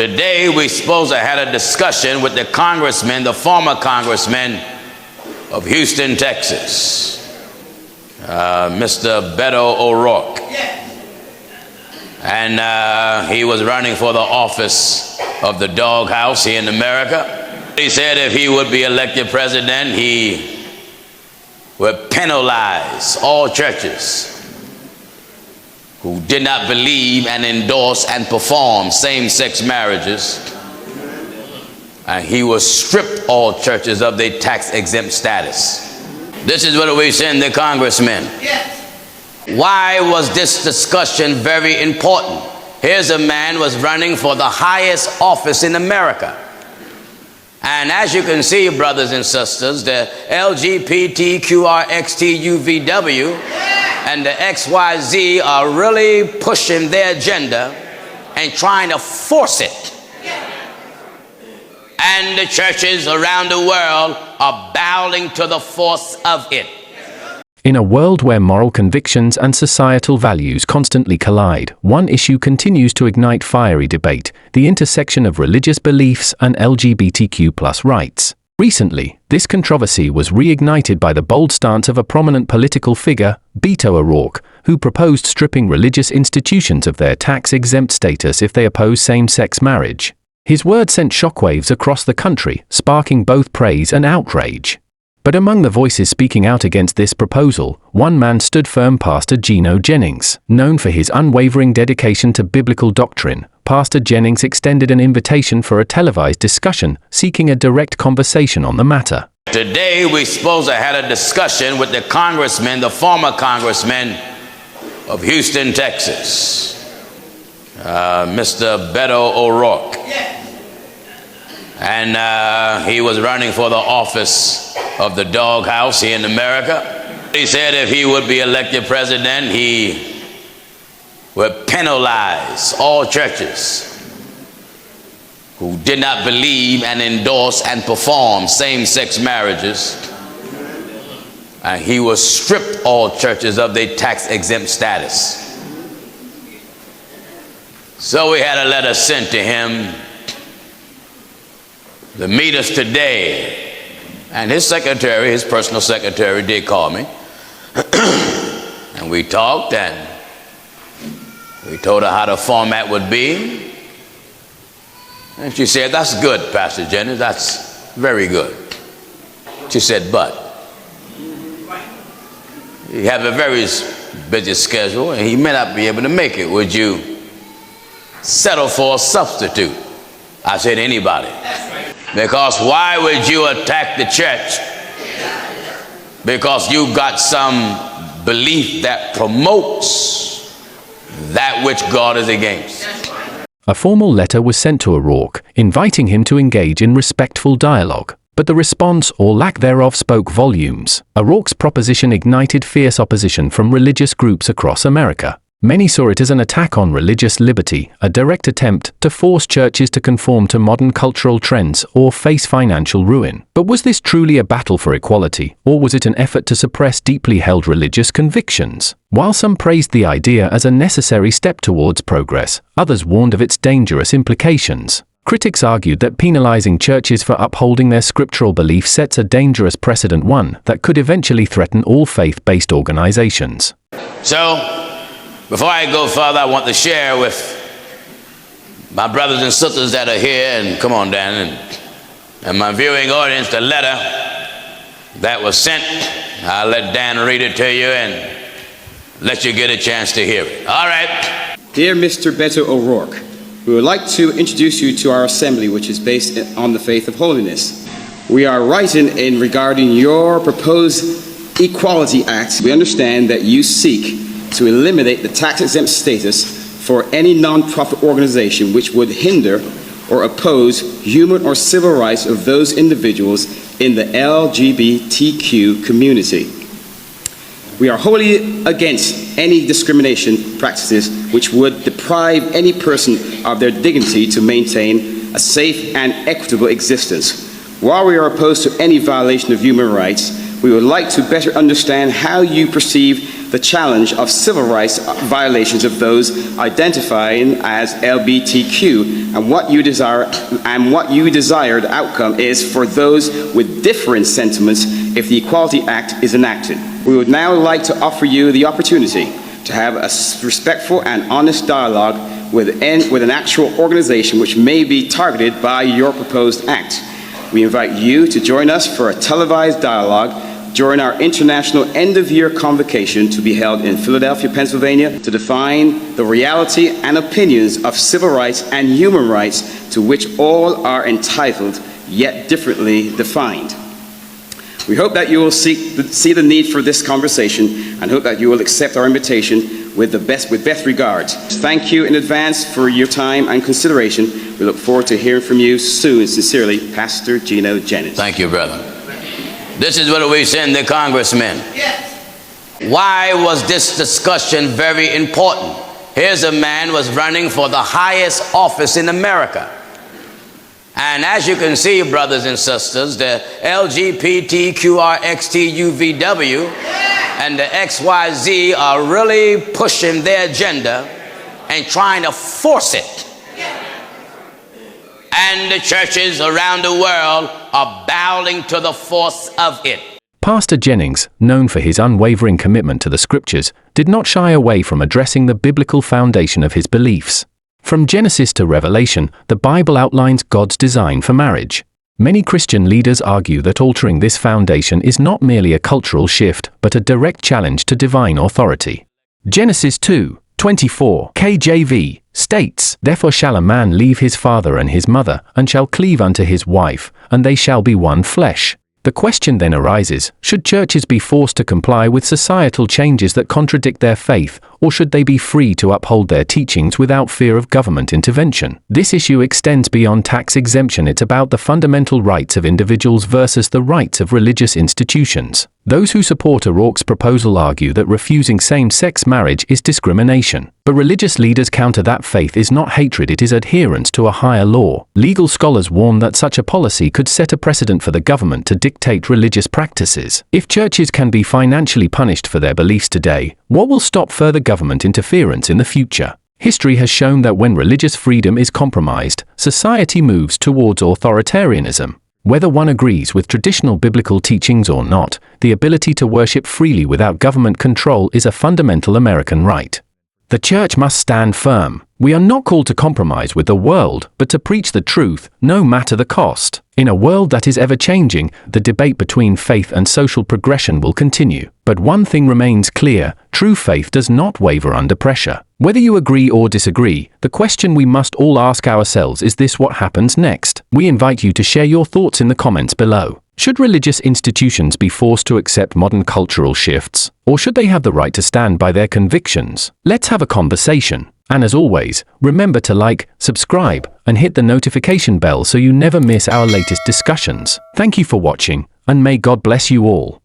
Today, we're supposed to have a discussion with the congressman, the former congressman of Houston, Texas, Mr. Beto O'Rourke. And he was running for the office of the doghouse here in America. He said if he would be elected president, he would penalize all churches who did not believe and endorse and perform same-sex marriages. And he will strip all churches of their tax-exempt status. This is what we send the congressman. Why was this discussion very important? Here's a man who was running for the highest office in America. And as you can see, brothers and sisters, the LGBTQRXTUVW and the XYZ are really pushing their agenda and trying to force it. And the churches around the world are bowing to the force of it. In a world where moral convictions and societal values constantly collide, one issue continues to ignite fiery debate: the intersection of religious beliefs and LGBTQ+ rights. Recently, this controversy was reignited by the bold stance of a prominent political figure, Beto O'Rourke, who proposed stripping religious institutions of their tax-exempt status if they oppose same-sex marriage. His words sent shockwaves across the country, sparking both praise and outrage. But among the voices speaking out against this proposal, one man stood firm: Pastor Gino Jennings. Known for his unwavering dedication to biblical doctrine, Pastor Jennings extended an invitation for a televised discussion, seeking a direct conversation on the matter. Today, we're supposed to have a discussion with the congressman, the former congressman of Houston, Texas, Mr. Beto O'Rourke. And he was running for the office of the doghouse here in America. He said if he would be elected president, he would penalize all churches who did not believe and endorse and perform same-sex marriages. And he would strip all churches of their tax-exempt status. So we had a letter sent to him to meet us today. And his secretary, his personal secretary, did call me. And we talked, and we told her how the format would be. And she said, "That's good, Pastor Jennings, that's very good." She said, "But you have a very busy schedule, and he may not be able to make it. Would you settle for a substitute?" I said, "Anybody." Because why would you attack the church? Because you've got some belief that promotes that which God is against. A formal letter was sent to O'Rourke, inviting him to engage in respectful dialogue. But the response, or lack thereof, spoke volumes. O'Rourke's proposition ignited fierce opposition from religious groups across America. Many saw it as an attack on religious liberty, a direct attempt to force churches to conform to modern cultural trends or face financial ruin. But was this truly a battle for equality, or was it an effort to suppress deeply held religious convictions? While some praised the idea as a necessary step towards progress, others warned of its dangerous implications. Critics argued that penalizing churches for upholding their scriptural belief sets a dangerous precedent, one that could eventually threaten all faith-based organizations. So, before I go further, I want to share with my brothers and sisters that are here, and come on, Dan, and my viewing audience, the letter that was sent. I'll let Dan read it to you and let you get a chance to hear it. All right. Dear Mr. Beto O'Rourke, we would like to introduce you to our assembly, which is based on the faith of holiness. We are writing in regarding your proposed Equality Act. We understand that you seek to eliminate the tax-exempt status for any non-profit organization which would hinder or oppose human or civil rights of those individuals in the LGBTQ community. We are wholly against any discrimination practices which would deprive any person of their dignity to maintain a safe and equitable existence. While we are opposed to any violation of human rights, we would like to better understand how you perceive the challenge of civil rights violations of those identifying as LGBTQ, and what you desired outcome is for those with different sentiments if the Equality Act is enacted. We would now like to offer you the opportunity to have a respectful and honest dialogue with an actual organization which may be targeted by your proposed act. We invite you to join us for a televised dialogue during our international end-of-year convocation to be held in Philadelphia, Pennsylvania, to define the reality and opinions of civil rights and human rights to which all are entitled, yet differently defined. We hope that you will see the need for this conversation and hope that you will accept our invitation with best regards. Thank you in advance for your time and consideration. We look forward to hearing from you soon. Sincerely, Pastor Gino Jennings. Thank you, brother. This is what we send the congressmen. Yes. Why was this discussion very important? Here's a man was running for the highest office in America. And as you can see, brothers and sisters, the LGBTQRXTUVW and the XYZ are really pushing their agenda and trying to force it. And the churches around the world are bowing to the force of it. Pastor Jennings, known for his unwavering commitment to the scriptures, did not shy away from addressing the biblical foundation of his beliefs. From Genesis to Revelation, the Bible outlines God's design for marriage. Many Christian leaders argue that altering this foundation is not merely a cultural shift, but a direct challenge to divine authority. Genesis 2:24 KJV states, "Therefore shall a man leave his father and his mother, and shall cleave unto his wife, and they shall be one flesh." The question then arises, should churches be forced to comply with societal changes that contradict their faith, or should they be free to uphold their teachings without fear of government intervention? This issue extends beyond tax exemption. It's about the fundamental rights of individuals versus the rights of religious institutions. Those who support O'Rourke's proposal argue that refusing same-sex marriage is discrimination. But religious leaders counter that faith is not hatred, it is adherence to a higher law. Legal scholars warn that such a policy could set a precedent for the government to dictate religious practices. If churches can be financially punished for their beliefs today, what will stop further government interference in the future? History has shown that when religious freedom is compromised, society moves towards authoritarianism. Whether one agrees with traditional biblical teachings or not, the ability to worship freely without government control is a fundamental American right. The church must stand firm. We are not called to compromise with the world, but to preach the truth, no matter the cost. In a world that is ever-changing, the debate between faith and social progression will continue. But one thing remains clear, true faith does not waver under pressure. Whether you agree or disagree, the question we must all ask ourselves is this: what happens next? We invite you to share your thoughts in the comments below. Should religious institutions be forced to accept modern cultural shifts, or should they have the right to stand by their convictions? Let's have a conversation. And as always, remember to like, subscribe, and hit the notification bell so you never miss our latest discussions. Thank you for watching, and may God bless you all.